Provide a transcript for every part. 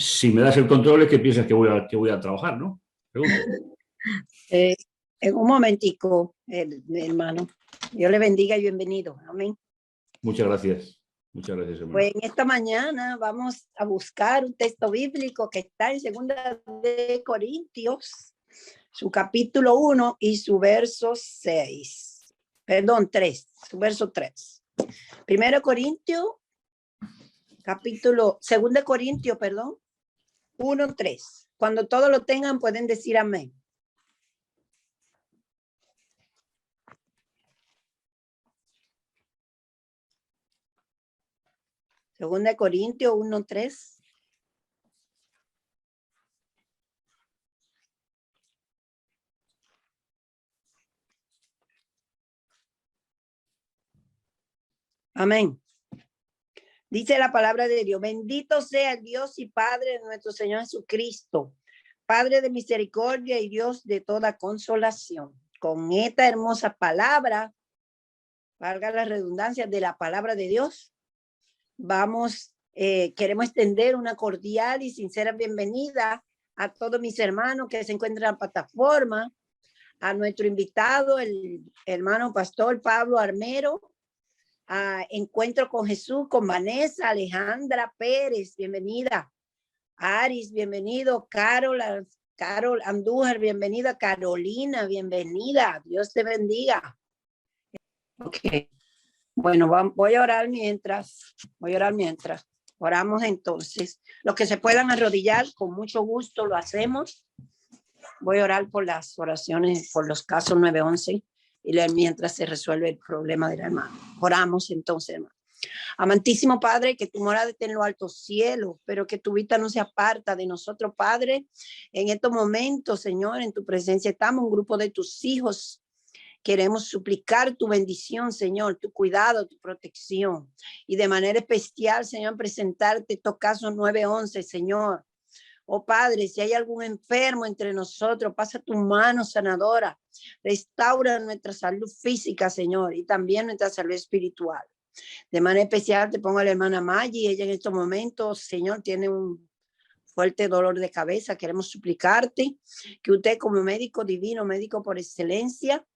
Si me das el control es que piensas que voy a trabajar, ¿no? Pregunto. En un momentico, hermano. Dios le bendiga y bienvenido. Amén. Muchas gracias. Muchas gracias, hermano. Pues en esta mañana vamos a buscar un texto bíblico que está en 2 Corintios, su capítulo 1 y su verso 6. Perdón, 3, su verso 3. 1 Corintios, capítulo, 2 Corintios, perdón, 1, 3. Cuando todos lo tengan pueden decir amén. Segunda de Corintios 1:3. Amén. Dice la palabra de Dios: bendito sea el Dios y Padre de nuestro Señor Jesucristo, Padre de misericordia y Dios de toda consolación. Con esta hermosa palabra, valga la redundancia de la palabra de Dios, queremos extender una cordial y sincera bienvenida a todos mis hermanos que se encuentran en la plataforma, a nuestro invitado, el hermano pastor Pablo Armero, a Encuentro con Jesús, con Vanessa, Alejandra Pérez, bienvenida. Aris, bienvenido. Carol Andújar, bienvenida. Carolina, bienvenida. Dios te bendiga. Ok. Bueno, voy a orar mientras. Oramos entonces. Los que se puedan arrodillar, con mucho gusto lo hacemos. Voy a orar por las oraciones, por los casos 911 y mientras se resuelve el problema del hermano. Oramos entonces, hermano. Amantísimo Padre, que tu morada esté en lo alto cielo, pero que tu vista no se aparta de nosotros, Padre. En estos momentos, Señor, en tu presencia estamos, un grupo de tus hijos. Queremos suplicar tu bendición, Señor, tu cuidado, tu protección. Y de manera especial, Señor, presentarte estos casos 911, Señor. Oh Padre, si hay algún enfermo entre nosotros, pasa tu mano sanadora. Restaura nuestra salud física, Señor, y también nuestra salud espiritual. De manera especial te pongo a la hermana Maggie. Ella en estos momentos, Señor, tiene un fuerte dolor de cabeza. Queremos suplicarte que usted, como médico divino, médico por excelencia,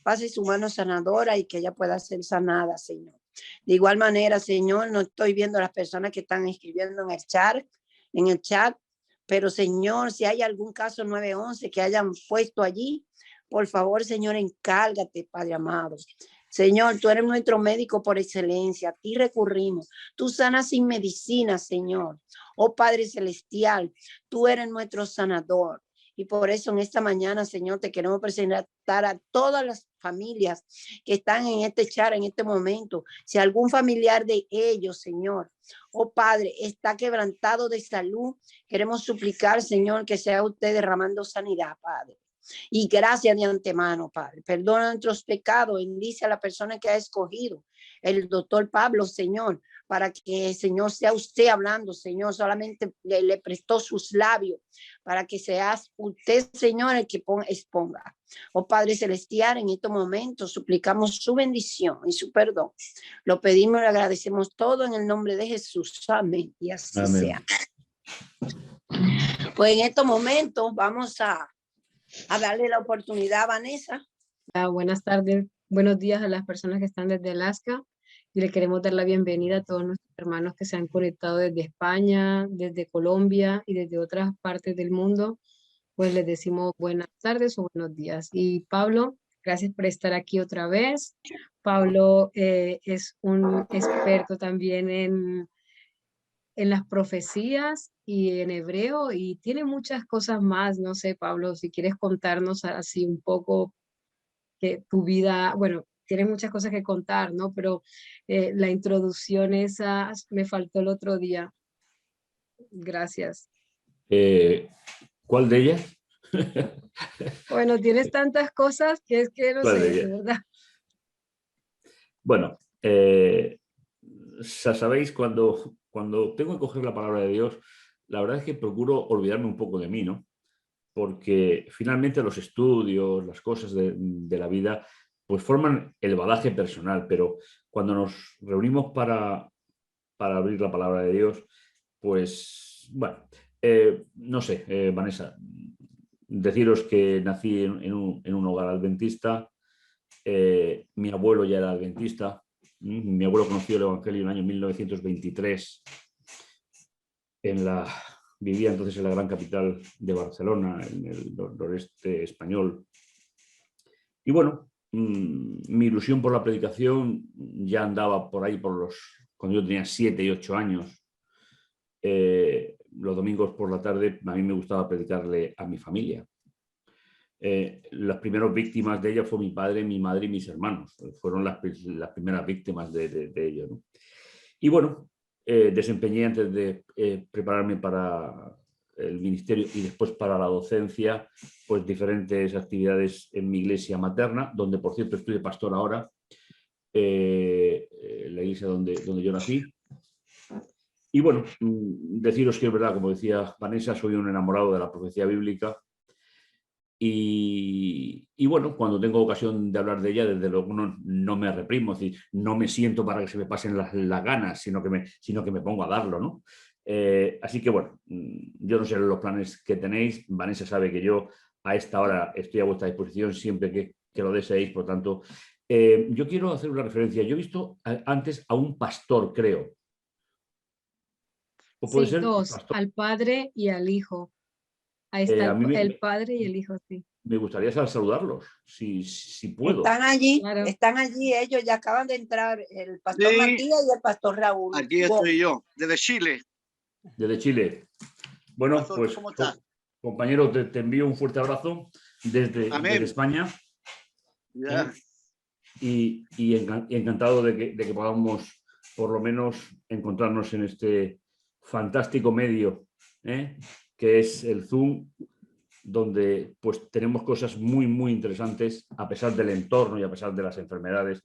pase su mano sanadora y que ella pueda ser sanada, Señor. De igual manera, Señor, no estoy viendo a las personas que están escribiendo en el chat, pero Señor, si hay algún caso 911 que hayan puesto allí, por favor, Señor, encárgate, Padre amado. Señor, tú eres nuestro médico por excelencia, a ti recurrimos. Tú sanas sin medicina, Señor. Oh Padre celestial, tú eres nuestro sanador. Y por eso en esta mañana, Señor, te queremos presentar a todas las familias que están en este chat en este momento. Si algún familiar de ellos, Señor, oh Padre, está quebrantado de salud, queremos suplicar, Señor, que sea usted derramando sanidad, Padre. Y gracias de antemano, Padre. Perdona nuestros pecados. Bendice a la persona que ha escogido, el doctor Pablo, Señor, para que, Señor, sea usted hablando, Señor. Solamente le prestó sus labios para que seas usted, Señor, el que exponga. Oh Padre celestial, en estos momentos suplicamos su bendición y su perdón. Lo pedimos y le agradecemos todo en el nombre de Jesús. Amén. Y así Amén. sea. Pues en estos momentos vamos a darle la oportunidad a Vanessa. Buenas tardes, buenos días a las personas que están desde Alaska y le queremos dar la bienvenida a todos nuestros hermanos que se han conectado desde España, desde Colombia y desde otras partes del mundo. Pues les decimos buenas tardes o buenos días. Y Pablo, gracias por estar aquí otra vez. Pablo es un experto también en las profecías y en hebreo y tiene muchas cosas más. No sé, Pablo, si quieres contarnos así un poco que tu vida, bueno, tienes muchas cosas que contar, ¿no? Pero la introducción esa me faltó el otro día. Gracias. ¿Cuál de ellas? Bueno, tienes tantas cosas que es que no sé, de verdad. Bueno, sabéis, cuando tengo que coger la palabra de Dios, la verdad es que procuro olvidarme un poco de mí, ¿no? Porque finalmente los estudios, las cosas de la vida, pues forman el bagaje personal, pero cuando nos reunimos para abrir la palabra de Dios, pues, bueno, No sé, Vanessa, deciros que nací en un hogar adventista. Mi abuelo ya era adventista. Mi abuelo conoció el Evangelio en el año 1923. Vivía entonces en la gran capital de Barcelona, en el noreste español. Y bueno, mi ilusión por la predicación ya andaba por ahí cuando yo tenía 7 y 8 años. Los domingos por la tarde a mí me gustaba predicarle a mi familia. Las primeras víctimas de ella fue mi padre, mi madre y mis hermanos. Fueron las primeras víctimas de ello, ¿no? Y bueno, desempeñé antes de prepararme para el ministerio y después para la docencia, pues diferentes actividades en mi iglesia materna, donde por cierto estoy de pastor ahora, la iglesia donde yo nací. Y bueno, deciros que es verdad, como decía Vanessa, soy un enamorado de la profecía bíblica. Y bueno, cuando tengo ocasión de hablar de ella, desde luego no me reprimo, es decir, no me siento para que se me pasen las ganas, sino que me pongo a darlo, ¿no? Así que bueno, yo no sé los planes que tenéis. Vanessa sabe que yo a esta hora estoy a vuestra disposición siempre que lo deseéis, por tanto. Yo quiero hacer una referencia. Yo he visto antes a un pastor, creo. ¿O puede Sí, ser dos, pastor? al Padre y al Hijo. Ahí está A mí el Padre y el Hijo, sí. me gustaría saludarlos, si puedo. Claro. Están allí ellos, ya acaban de entrar el pastor Sí, Matías y el pastor Raúl. aquí estoy yo, desde Chile. Desde Chile. Bueno, Pastor, pues ¿cómo estás? compañero, te envío un fuerte abrazo desde Amén. España. Ya. Y encantado de que podamos por lo menos encontrarnos en este fantástico medio, que es el Zoom, donde pues tenemos cosas muy, muy interesantes a pesar del entorno y a pesar de las enfermedades.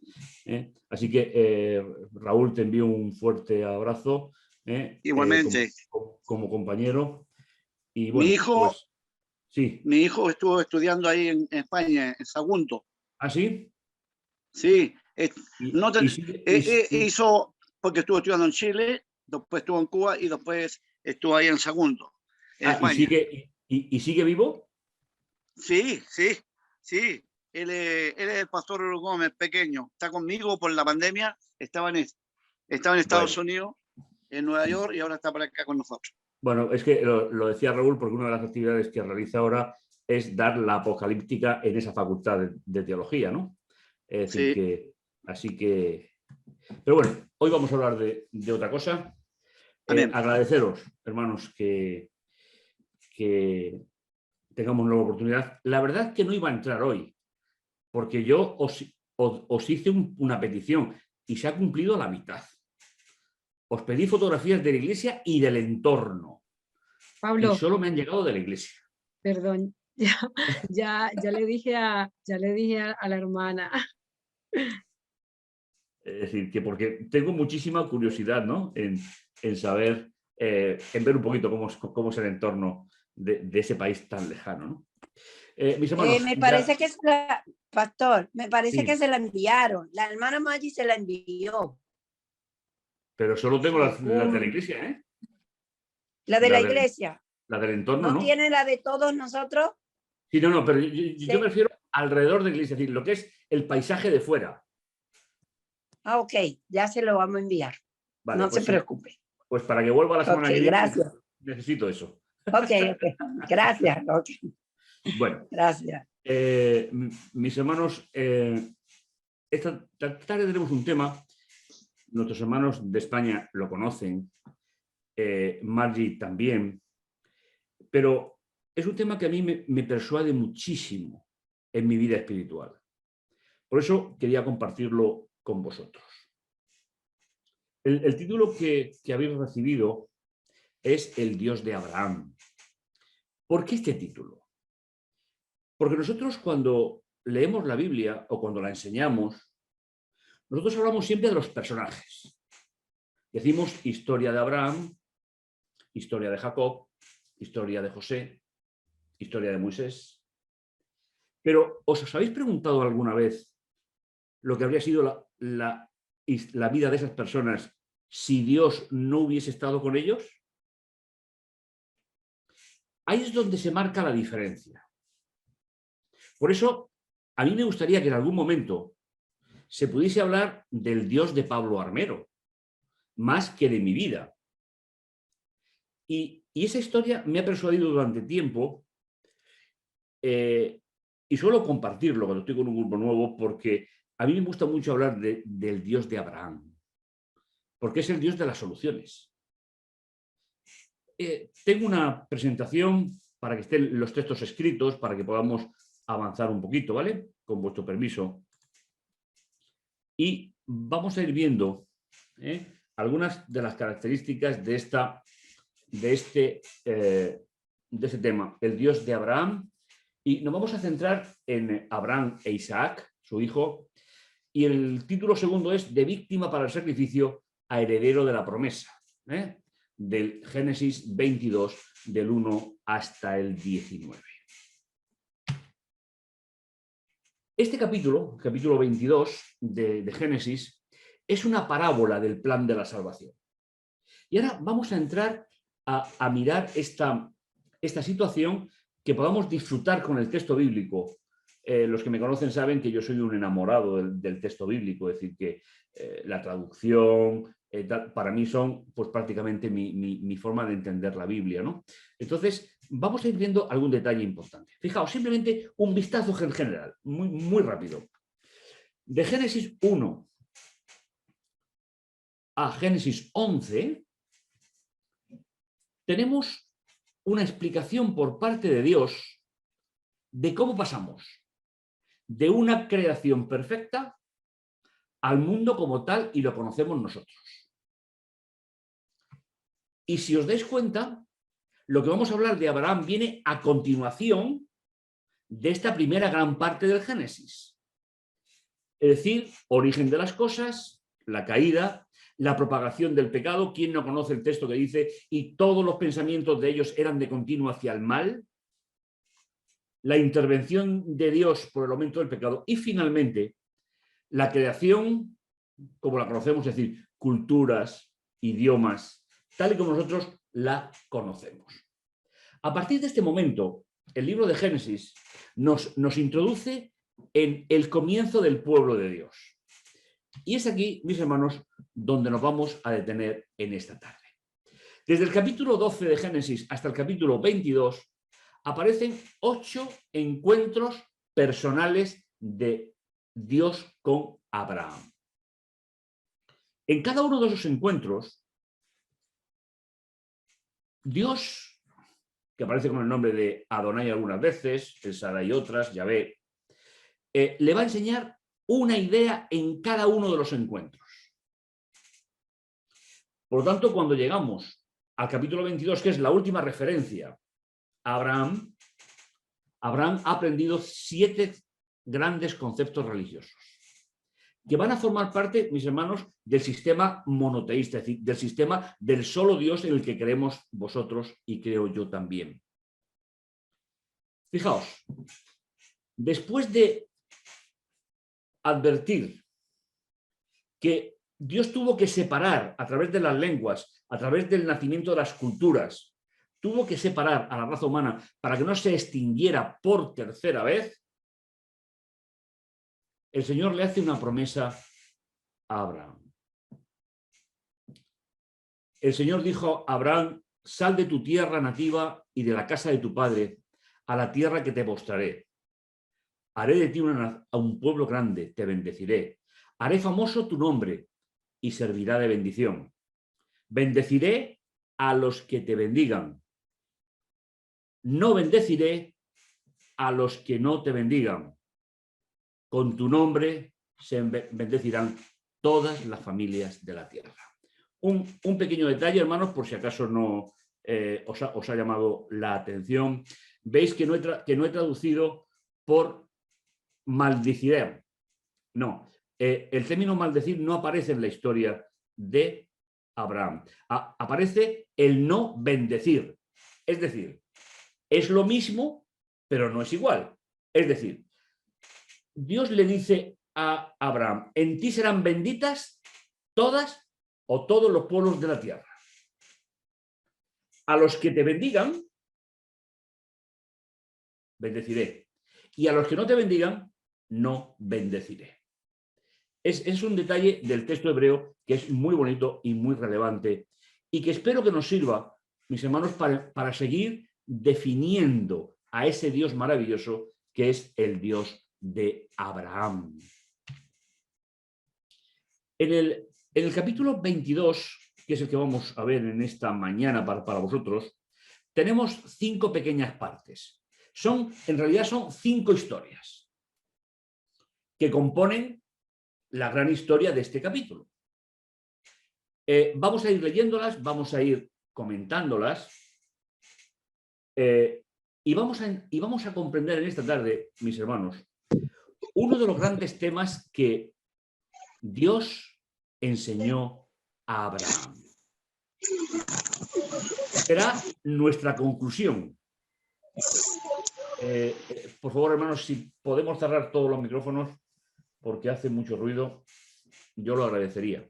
Así que, Raúl, te envío un fuerte abrazo Igualmente. como compañero. Y Mi bueno, hijo, pues sí. Mi hijo estuvo estudiando ahí en España, en Sagunto. ¿Ah, sí? Sí, Y hizo, porque estuvo estudiando en Chile, después estuvo en Cuba y después estuvo ahí en Sagunto, en España. sigue vivo? Sí, sí, sí. Él es el pastor Gómez, pequeño. Está conmigo por la pandemia. Estaba en Estados Unidos, en Nueva York, y ahora está por acá con nosotros. Bueno, es que lo decía Raúl porque una de las actividades que realiza ahora es dar la apocalíptica en esa facultad de teología, ¿no? Es decir, Sí. así que... Pero bueno, hoy vamos a hablar de otra cosa. Agradeceros, hermanos, que tengamos una nueva oportunidad. La verdad es que no iba a entrar hoy, porque yo os hice una petición y se ha cumplido a la mitad. Os pedí fotografías de la iglesia y del entorno. Pablo, y solo me han llegado de la iglesia. Perdón, ya le dije a la hermana. Es decir, que porque tengo muchísima curiosidad, ¿no? En saber, en ver un poquito cómo es el entorno de ese país tan lejano, ¿no? Mis hermanos, Me parece que pastor, me parece que sí, se la enviaron. La hermana Maggi se la envió. pero solo tengo las de la iglesia, ¿eh? La de la iglesia. La del entorno, ¿No ¿no? tiene la de todos nosotros? Sí, no, pero yo me refiero alrededor de la iglesia, es decir, lo que es el paisaje de fuera. Ah, ok, ya se lo vamos a enviar. Vale, no pues se preocupe. Pues para que vuelva la semana que viene, gracias. necesito eso. Ok, gracias. Okay. Bueno, gracias. Mis hermanos, esta tarde tenemos un tema. Nuestros hermanos de España lo conocen, Margie también, pero es un tema que a mí me persuade muchísimo en mi vida espiritual. Por eso quería compartirlo con vosotros. El título que habéis recibido es El Dios de Abraham. ¿Por qué este título? Porque nosotros cuando leemos la Biblia o cuando la enseñamos, nosotros hablamos siempre de los personajes. Decimos historia de Abraham, historia de Jacob, historia de José, historia de Moisés. Pero ¿os habéis preguntado alguna vez lo que habría sido la vida de esas personas si Dios no hubiese estado con ellos? ahí es donde se marca la diferencia. Por eso, a mí me gustaría que en algún momento se pudiese hablar del Dios de Pablo Armero, más que de mi vida. Y esa historia me ha persuadido durante tiempo y suelo compartirlo cuando estoy con un grupo nuevo, porque a mí me gusta mucho hablar del Dios de Abraham, porque es el Dios de las soluciones. Tengo una presentación para que estén los textos escritos, para que podamos avanzar un poquito, ¿vale? Con vuestro permiso. Y vamos a ir viendo algunas de las características de este tema, el Dios de Abraham, y nos vamos a centrar en Abraham e Isaac, su hijo, y el título segundo es de víctima para el sacrificio a heredero de la promesa, del Génesis 22, del 1 hasta el 19. Este capítulo 22 de Génesis, es una parábola del plan de la salvación. Y ahora vamos a entrar a mirar esta situación, que podamos disfrutar con el texto bíblico. Los que me conocen saben que yo soy un enamorado del texto bíblico, es decir, que la traducción, para mí son pues, prácticamente mi forma de entender la Biblia, ¿no? Entonces, vamos a ir viendo algún detalle importante. Fijaos, simplemente un vistazo general, muy, muy rápido. De Génesis 1 a Génesis 11, tenemos una explicación por parte de Dios de cómo pasamos de una creación perfecta al mundo como tal y lo conocemos nosotros. Y si os dais cuenta, lo que vamos a hablar de Abraham viene a continuación de esta primera gran parte del Génesis. Es decir, origen de las cosas, la caída, la propagación del pecado. ¿Quién no conoce el texto que dice y todos los pensamientos de ellos eran de continuo hacia el mal? La intervención de Dios por el aumento del pecado y finalmente la creación como la conocemos, es decir, culturas, idiomas, tal y como nosotros la conocemos. A partir de este momento, el libro de Génesis nos introduce en el comienzo del pueblo de Dios. Y es aquí, mis hermanos, donde nos vamos a detener en esta tarde. Desde el capítulo 12 de Génesis hasta el capítulo 22, aparecen 8 encuentros personales de Dios con Abraham. En cada uno de esos encuentros, Dios, que aparece con el nombre de Adonai algunas veces, El Shaddai otras, Yahvé, le va a enseñar una idea en cada uno de los encuentros. Por lo tanto, cuando llegamos al capítulo 22, que es la última referencia a Abraham ha aprendido 7 grandes conceptos religiosos que van a formar parte, mis hermanos, del sistema monoteísta, es decir, del sistema del solo Dios en el que creemos vosotros y creo yo también. Fijaos, después de advertir que Dios tuvo que separar a través de las lenguas, a través del nacimiento de las culturas, tuvo que separar a la raza humana para que no se extinguiera por tercera vez, el Señor le hace una promesa a Abraham. El Señor dijo a Abraham: sal de tu tierra nativa y de la casa de tu padre a la tierra que te mostraré. Haré de ti a un pueblo grande, te bendeciré. Haré famoso tu nombre y servirá de bendición. Bendeciré a los que te bendigan. No bendeciré a los que no te bendigan. Con tu nombre se bendecirán todas las familias de la tierra. Un pequeño detalle, hermanos, por si acaso no os ha llamado la atención. Veis que no he traducido por maldiciré. No, el término maldecir no aparece en la historia de Abraham. Aparece el no bendecir. Es decir, es lo mismo, pero no es igual. Es decir, Dios le dice a Abraham: en ti serán benditas todas o todos los pueblos de la tierra. A los que te bendigan, bendeciré. Y a los que no te bendigan, no bendeciré. Es un detalle del texto hebreo que es muy bonito y muy relevante y que espero que nos sirva, mis hermanos, para seguir definiendo a ese Dios maravilloso que es el Dios de Abraham. En el capítulo 22, que es el que vamos a ver en esta mañana para vosotros, tenemos 5 pequeñas partes. En realidad son 5 historias que componen la gran historia de este capítulo. Vamos a ir leyéndolas, vamos a ir comentándolas y vamos a comprender en esta tarde, mis hermanos, uno de los grandes temas que Dios enseñó a Abraham. Será nuestra conclusión. Por favor, hermanos, si podemos cerrar todos los micrófonos porque hace mucho ruido, yo lo agradecería.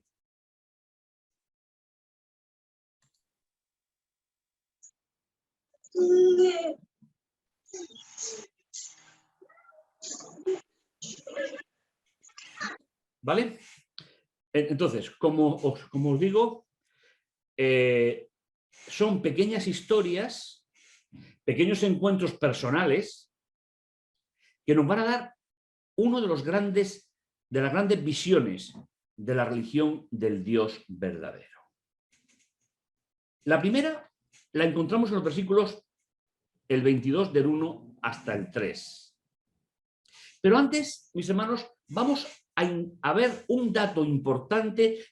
¿Vale? Entonces, como os digo, son pequeñas historias, pequeños encuentros personales que nos van a dar uno de las grandes visiones de la religión del Dios verdadero. La primera la encontramos en los versículos el 22 del 1 hasta el 3. Pero antes, mis hermanos, vamos a ver un dato importante.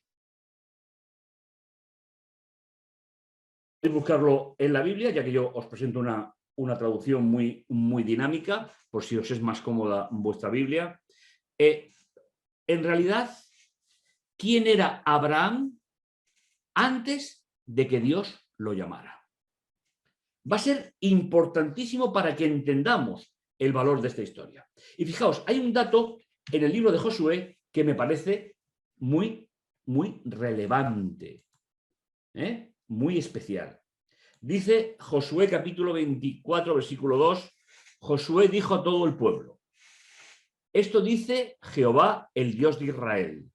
Podéis buscarlo en la Biblia, ya que yo os presento una traducción muy dinámica, por si os es más cómoda vuestra Biblia. En realidad, ¿quién era Abraham antes de que Dios lo llamara? Va a ser importantísimo para que entendamos el valor de esta historia. Y fijaos, hay un dato en el libro de Josué que me parece muy relevante, muy especial. Dice Josué capítulo 24, versículo 2, Josué dijo a todo el pueblo: esto dice Jehová, el Dios de Israel.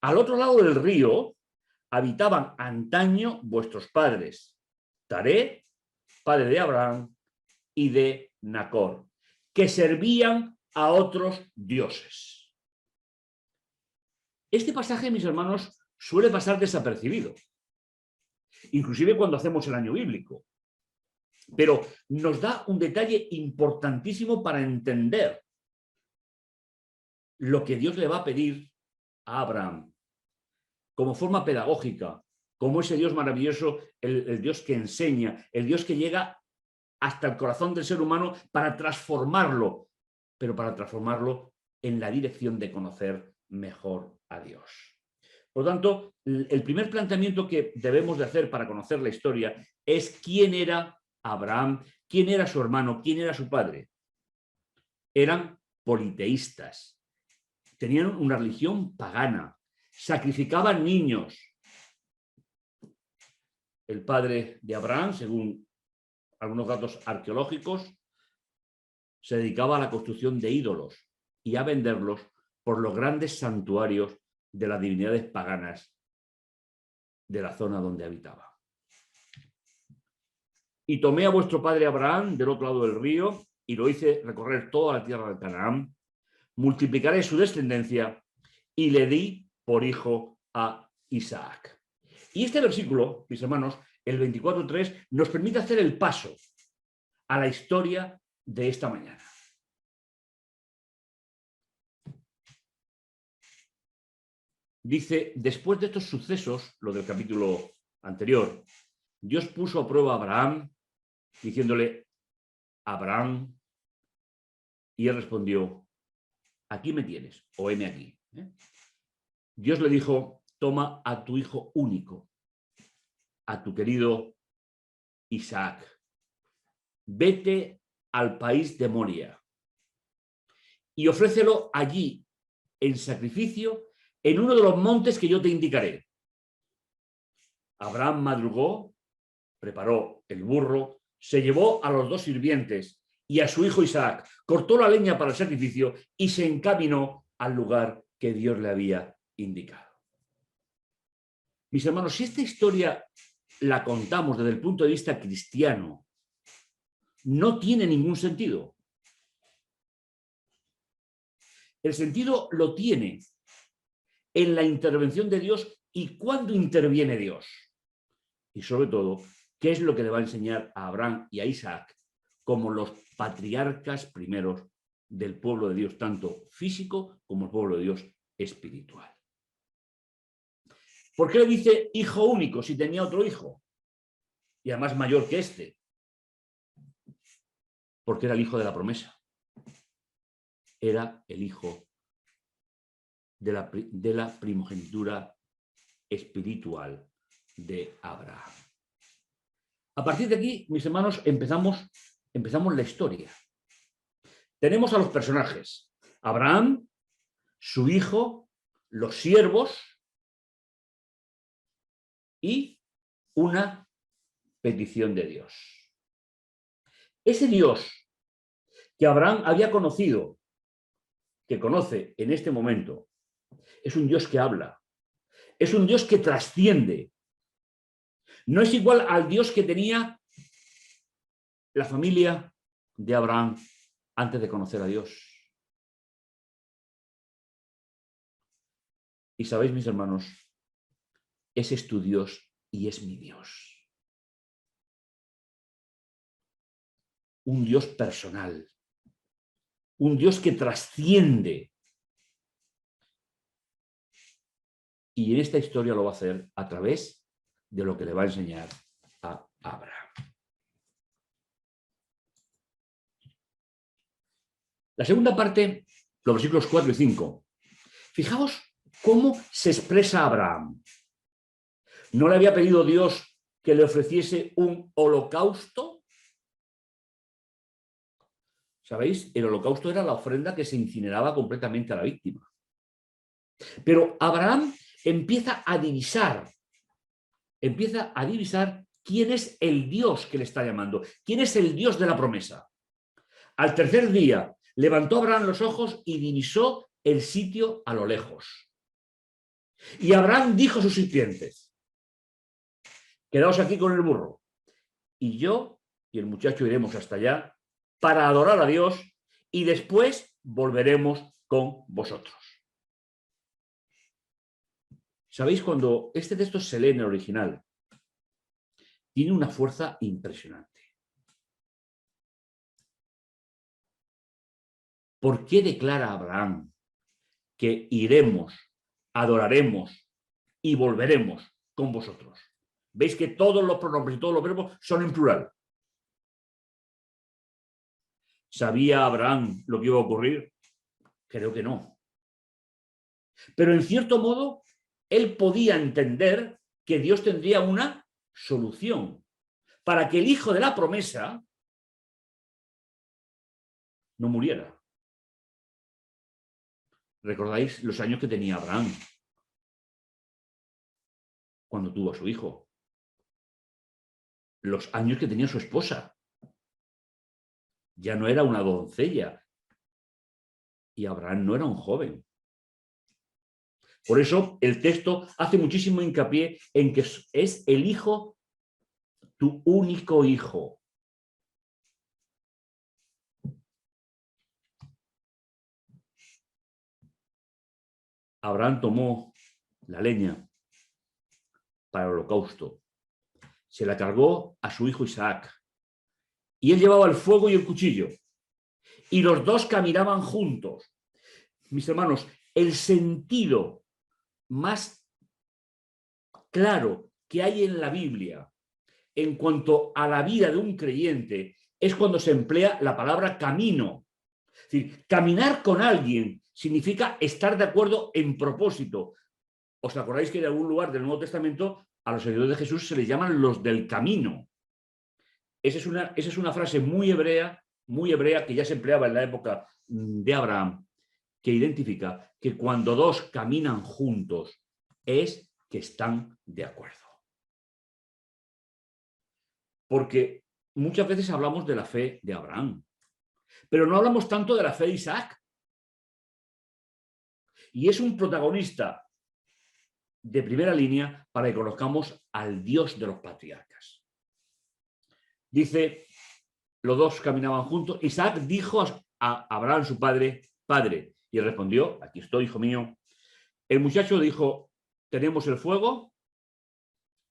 Al otro lado del río habitaban antaño vuestros padres, Taré, padre de Abraham, y de Nacor, que servían a otros dioses. Este pasaje, mis hermanos, suele pasar desapercibido, inclusive cuando hacemos el año bíblico. Pero nos da un detalle importantísimo para entender lo que Dios le va a pedir a Abraham, como forma pedagógica, como ese Dios maravilloso, el Dios que enseña, el Dios que llega hasta el corazón del ser humano para transformarlo, pero para transformarlo en la dirección de conocer mejor a Dios. Por lo tanto, el primer planteamiento que debemos de hacer para conocer la historia es quién era Abraham, quién era su hermano, quién era su padre. Eran politeístas, tenían una religión pagana, sacrificaban niños. El padre de Abraham, según algunos datos arqueológicos, se dedicaba a la construcción de ídolos y a venderlos por los grandes santuarios de las divinidades paganas de la zona donde habitaba. Y tomé a vuestro padre Abraham del otro lado del río y lo hice recorrer toda la tierra de Canaán, multiplicaré su descendencia y le di por hijo a Isaac. Y este versículo, mis hermanos, el 24:3, nos permite hacer el paso a la historia de esta mañana. Dice, después de estos sucesos, lo del capítulo anterior, Dios puso a prueba a Abraham, diciéndole: Abraham, y él respondió: aquí me tienes, o heme aquí. Dios le dijo: toma a tu hijo único, a tu querido Isaac, vete al país de Moria y ofrécelo allí en sacrificio en uno de los montes que yo te indicaré. Abraham madrugó, preparó el burro, se llevó a los 2 sirvientes y a su hijo Isaac, cortó la leña para el sacrificio y se encaminó al lugar que Dios le había indicado. Mis hermanos, si esta historia la contamos desde el punto de vista cristiano, no tiene ningún sentido. El sentido lo tiene en la intervención de Dios y cuándo interviene Dios. Y sobre todo, qué es lo que le va a enseñar a Abraham y a Isaac como los patriarcas primeros del pueblo de Dios, tanto físico como el pueblo de Dios espiritual. ¿Por qué le dice hijo único si tenía otro hijo? Y además mayor que este. Porque era el hijo de la promesa. Era el hijo de la primogenitura espiritual de Abraham. A partir de aquí, mis hermanos, empezamos la historia. Tenemos a los personajes. Abraham, su hijo, los siervos y una petición de Dios. Ese Dios que Abraham había conocido, que conoce en este momento, es un Dios que habla, es un Dios que trasciende. No es igual al Dios que tenía la familia de Abraham antes de conocer a Dios. Y sabéis, mis hermanos, ese es tu Dios y es mi Dios. Un Dios personal, un Dios que trasciende. Y en esta historia lo va a hacer a través de lo que le va a enseñar a Abraham. La segunda parte, los versículos 4 y 5. Fijaos cómo se expresa Abraham. ¿No le había pedido Dios que le ofreciese un holocausto? ¿Sabéis? El holocausto era la ofrenda que se incineraba completamente a la víctima. Pero Abraham empieza a divisar quién es el Dios que le está llamando, quién es el Dios de la promesa. Al tercer día levantó Abraham los ojos y divisó el sitio a lo lejos. Y Abraham dijo a sus sirvientes: quedaos aquí con el burro, y yo y el muchacho iremos hasta allá para adorar a Dios y después volveremos con vosotros. ¿Sabéis? Cuando este texto se lee en el original, tiene una fuerza impresionante. ¿Por qué declara Abraham que iremos, adoraremos y volveremos con vosotros? ¿Veis que todos los pronombres y todos los verbos son en plural? ¿Sabía Abraham lo que iba a ocurrir? Creo que no. Pero en cierto modo, él podía entender que Dios tendría una solución para que el hijo de la promesa no muriera. ¿Recordáis los años que tenía Abraham cuando tuvo a su hijo? Los años que tenía su esposa. Ya no era una doncella. Y Abraham no era un joven. Por eso el texto hace muchísimo hincapié en que es el hijo, tu único hijo. Abraham tomó la leña para el holocausto. Se la cargó a su hijo Isaac. Y él llevaba el fuego y el cuchillo. Y los dos caminaban juntos. Mis hermanos, el sentido más claro que hay en la Biblia en cuanto a la vida de un creyente es cuando se emplea la palabra camino. Es decir, caminar con alguien significa estar de acuerdo en propósito. ¿Os acordáis que en algún lugar del Nuevo Testamento a los seguidores de Jesús se les llaman los del camino? Esa es una frase muy hebrea que ya se empleaba en la época de Abraham, que identifica que cuando dos caminan juntos es que están de acuerdo. Porque muchas veces hablamos de la fe de Abraham, Pero no hablamos tanto de la fe de Isaac. Y es un protagonista de primera línea para que conozcamos al Dios de los patriarcas. Dice, los dos caminaban juntos. Isaac dijo a Abraham, su padre, Padre, y él respondió, aquí estoy, hijo mío. El muchacho dijo, tenemos el fuego,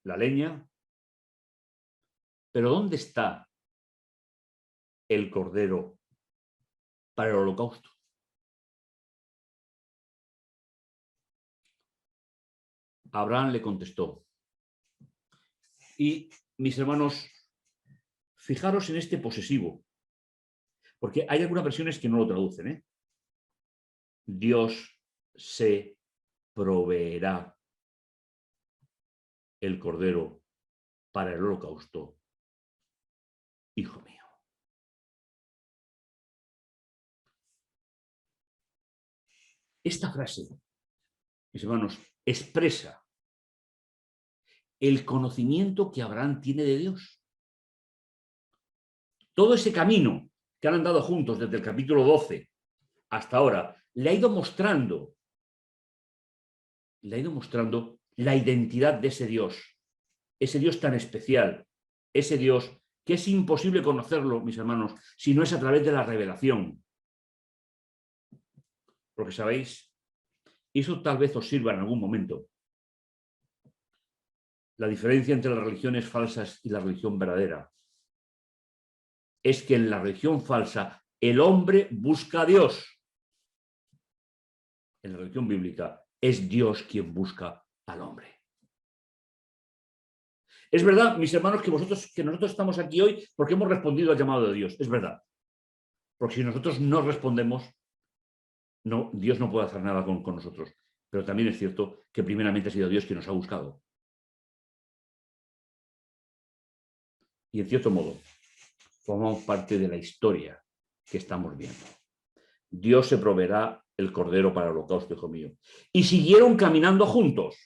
la leña, pero ¿dónde está el cordero para el holocausto? Abraham le contestó. Y, mis hermanos, fijaros en este posesivo, porque hay algunas versiones que no lo traducen, ¿eh? Dios se proveerá el cordero para el holocausto, hijo mío. Esta frase, mis hermanos, expresa el conocimiento que Abraham tiene de Dios. Todo ese camino que han andado juntos desde el capítulo 12 hasta ahora, le ha ido mostrando la identidad de ese Dios tan especial, ese Dios que es imposible conocerlo, mis hermanos, si no es a través de la revelación. Porque, ¿sabéis? Eso tal vez os sirva en algún momento. La diferencia entre las religiones falsas y la religión verdadera es que en la religión falsa el hombre busca a Dios. En la religión bíblica es Dios quien busca al hombre. Es verdad, mis hermanos, que nosotros estamos aquí hoy porque hemos respondido al llamado de Dios. Es verdad. Porque si nosotros no respondemos, Dios no puede hacer nada con nosotros. Pero también es cierto que primeramente ha sido Dios quien nos ha buscado. Y en cierto modo, formamos parte de la historia que estamos viendo. Dios se proveerá el cordero para el holocausto, hijo mío. Y siguieron caminando juntos.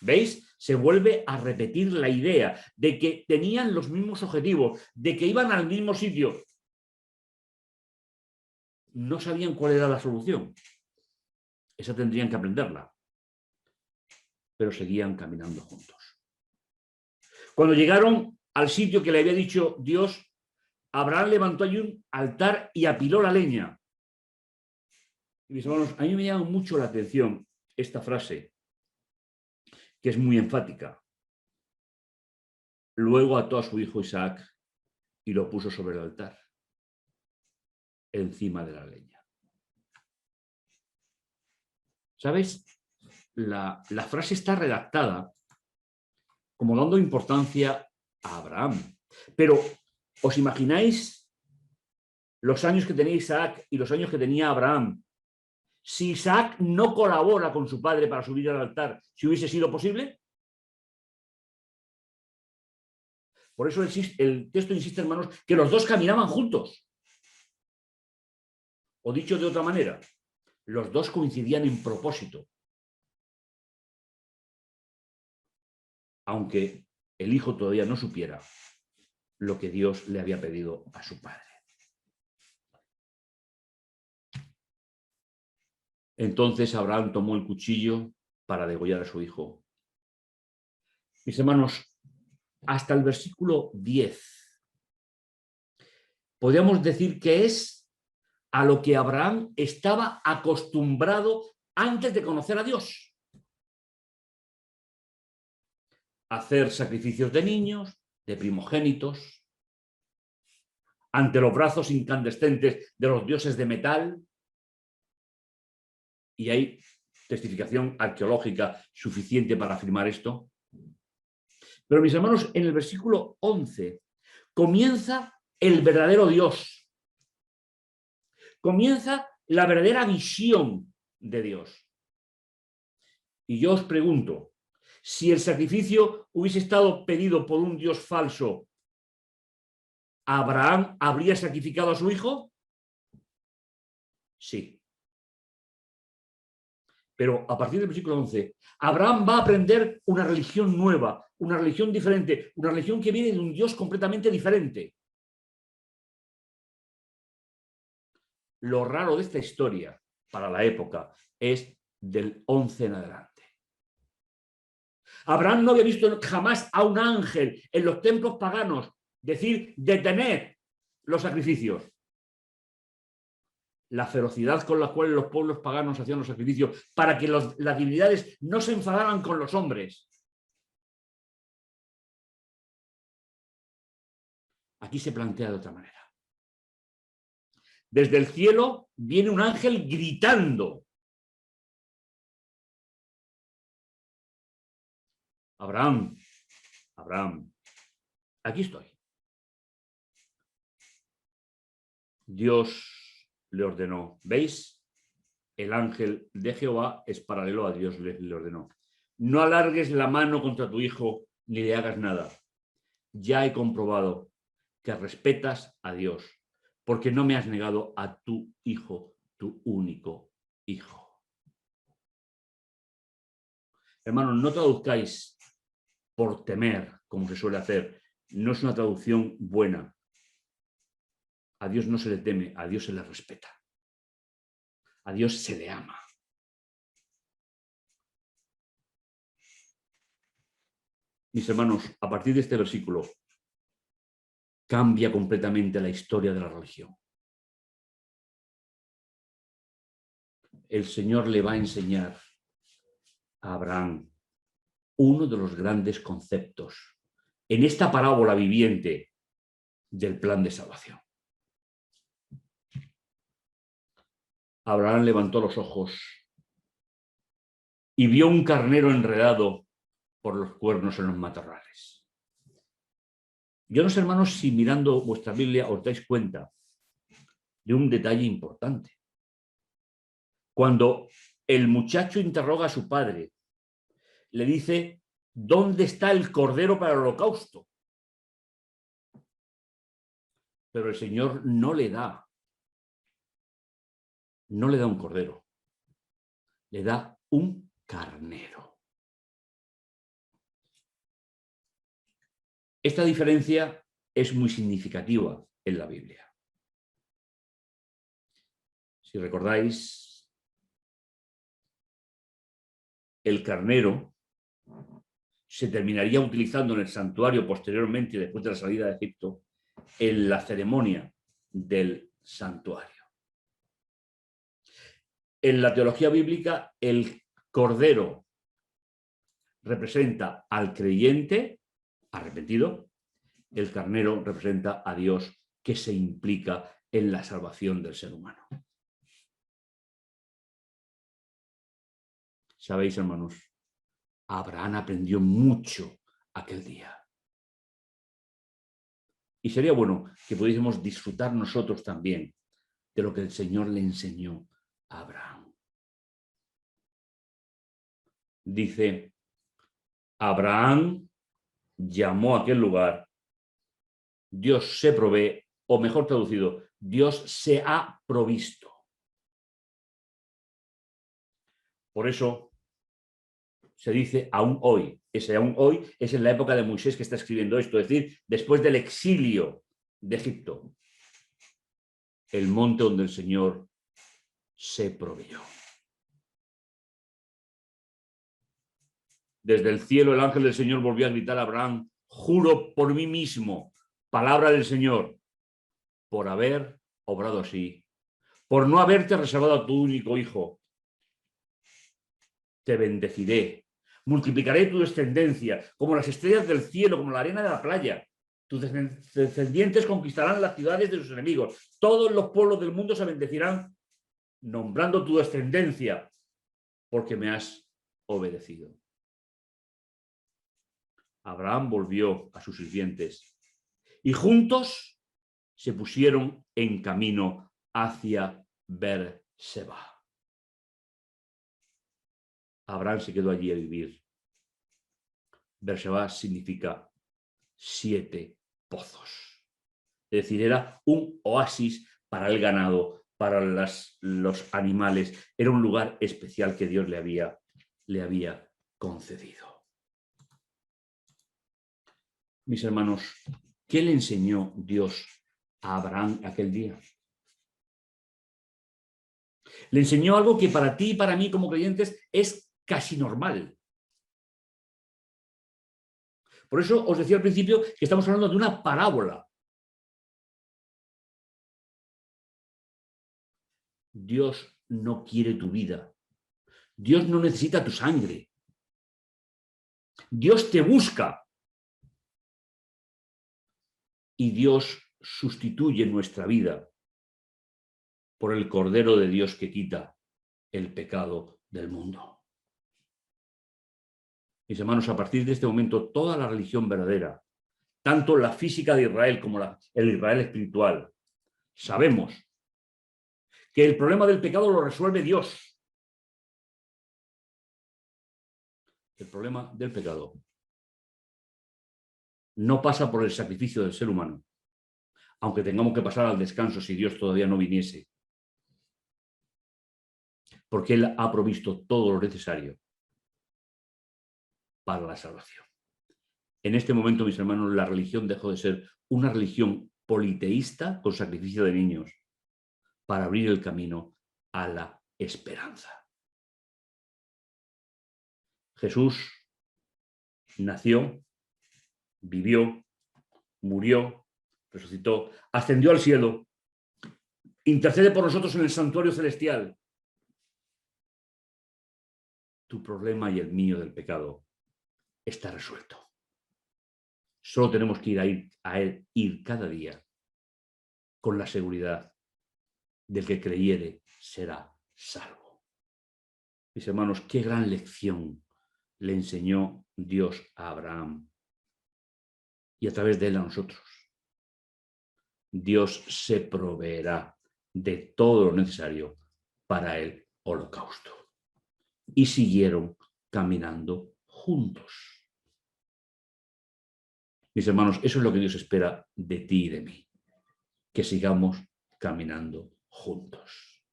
¿Veis? Se vuelve a repetir la idea de que tenían los mismos objetivos, de que iban al mismo sitio. No sabían cuál era la solución. Esa tendrían que aprenderla. Pero seguían caminando juntos. Cuando llegaron al sitio que le había dicho Dios, Abraham levantó allí un altar y apiló la leña. Y mis hermanos, a mí me llama mucho la atención esta frase, que es muy enfática. Luego ató a su hijo Isaac y lo puso sobre el altar, encima de la leña. ¿Sabes? La frase está redactada como dando importancia a Abraham. Pero, ¿os imagináis los años que tenía Isaac y los años que tenía Abraham? Si Isaac no colabora con su padre para subir al altar, ¿si hubiese sido posible? Por eso el texto insiste, hermanos, que los dos caminaban juntos. O dicho de otra manera, los dos coincidían en propósito. Aunque el hijo todavía no supiera lo que Dios le había pedido a su padre. Entonces Abraham tomó el cuchillo para degollar a su hijo. Mis hermanos, hasta el versículo 10, podríamos decir que es a lo que Abraham estaba acostumbrado antes de conocer a Dios. Hacer sacrificios de niños, de primogénitos, ante los brazos incandescentes de los dioses de metal. Y hay testificación arqueológica suficiente para afirmar esto. Pero, mis hermanos, en el versículo 11 comienza el verdadero Dios. Comienza la verdadera visión de Dios. Y yo os pregunto, si el sacrificio hubiese estado pedido por un Dios falso, ¿Abraham habría sacrificado a su hijo? Sí. Pero a partir del versículo 11, Abraham va a aprender una religión nueva, una religión diferente, una religión que viene de un Dios completamente diferente. lo raro de esta historia para la época es del 11 en adelante. Abraham no había visto jamás a un ángel en los templos paganos decir detener los sacrificios. La ferocidad con la cual los pueblos paganos hacían los sacrificios para que las divinidades no se enfadaran con los hombres. Aquí se plantea de otra manera. Desde el cielo viene un ángel gritando. Abraham, Abraham, aquí estoy. Dios le ordenó. ¿Veis? El ángel de Jehová es paralelo a Dios, le ordenó. No alargues la mano contra tu hijo ni le hagas nada. Ya he comprobado que respetas a Dios, porque no me has negado a tu hijo, tu único hijo. Hermanos, no traduzcáis por temer, como se suele hacer. No es una traducción buena. A Dios no se le teme, a Dios se le respeta. A Dios se le ama. Mis hermanos, a partir de este versículo cambia completamente la historia de la religión. El Señor le va a enseñar a Abraham uno de los grandes conceptos en esta parábola viviente del plan de salvación. Abraham levantó los ojos y vio un carnero enredado por los cuernos en los matorrales. Yo no sé, hermanos, si mirando vuestra Biblia os dais cuenta de un detalle importante. Cuando el muchacho interroga a su padre, le dice, ¿dónde está el cordero para el holocausto? Pero el Señor no le da un cordero, le da un carnero. Esta diferencia es muy significativa en la Biblia. Si recordáis, el carnero se terminaría utilizando en el santuario posteriormente, después de la salida de Egipto, en la ceremonia del santuario. En la teología bíblica, el cordero representa al creyente arrepentido, el carnero representa a Dios que se implica en la salvación del ser humano. ¿Sabéis, hermanos? Abraham aprendió mucho aquel día. Y sería bueno que pudiésemos disfrutar nosotros también de lo que el Señor le enseñó a Abraham. Dice, Abraham llamó a aquel lugar, Dios se provee, o mejor traducido, Dios se ha provisto. Por eso se dice aún hoy. Ese aún hoy es en la época de Moisés que está escribiendo esto, es decir, después del exilio de Egipto. El monte donde el Señor se proveyó. Desde el cielo el ángel del Señor volvió a gritar a Abraham, juro por mí mismo, palabra del Señor, por haber obrado así, por no haberte reservado a tu único hijo. Te bendeciré, multiplicaré tu descendencia, como las estrellas del cielo, como la arena de la playa. Tus descendientes conquistarán las ciudades de sus enemigos. Todos los pueblos del mundo se bendecirán, nombrando tu descendencia, porque me has obedecido. Abraham volvió a sus sirvientes y juntos se pusieron en camino hacia Beerseba. Abraham se quedó allí a vivir. Beerseba significa 7 pozos. Es decir, era un oasis para el ganado, para los animales. Era un lugar especial que Dios le había concedido. Mis hermanos, ¿qué le enseñó Dios a Abraham aquel día? Le enseñó algo que para ti y para mí como creyentes es casi normal. Por eso os decía al principio que estamos hablando de una parábola. Dios no quiere tu vida. Dios no necesita tu sangre. Dios te busca. Y Dios sustituye nuestra vida por el Cordero de Dios que quita el pecado del mundo. Mis hermanos, a partir de este momento, toda la religión verdadera, tanto la física de Israel como el Israel espiritual, sabemos que el problema del pecado lo resuelve Dios. El problema del pecado no pasa por el sacrificio del ser humano, aunque tengamos que pasar al descanso si Dios todavía no viniese, porque Él ha provisto todo lo necesario para la salvación. En este momento, mis hermanos, la religión dejó de ser una religión politeísta con sacrificio de niños para abrir el camino a la esperanza. Jesús nació, vivió, murió, resucitó, ascendió al cielo, intercede por nosotros en el santuario celestial. Tu problema y el mío del pecado está resuelto. Solo tenemos que ir cada día con la seguridad del que creyere será salvo. Mis hermanos, qué gran lección le enseñó Dios a Abraham y a través de él a nosotros. Dios se proveerá de todo lo necesario para el holocausto. Y siguieron caminando juntos. Mis hermanos, eso es lo que Dios espera de ti y de mí, que sigamos caminando juntos.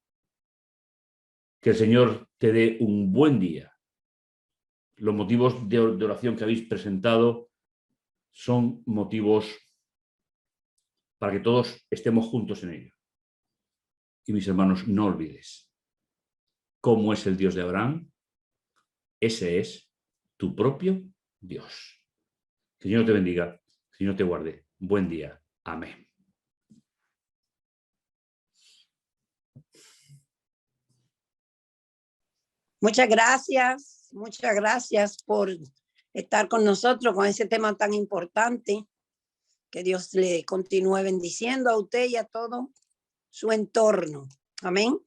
Que el Señor te dé un buen día. Los motivos de oración que habéis presentado son motivos para que todos estemos juntos en ello. Y mis hermanos, no olvides, ¿cómo es el Dios de Abraham? Ese es tu propio Dios. Que el Señor te bendiga, que el Señor te guarde. Buen día. Amén. Muchas gracias por estar con nosotros con ese tema tan importante. Que Dios le continúe bendiciendo a usted y a todo su entorno. Amén.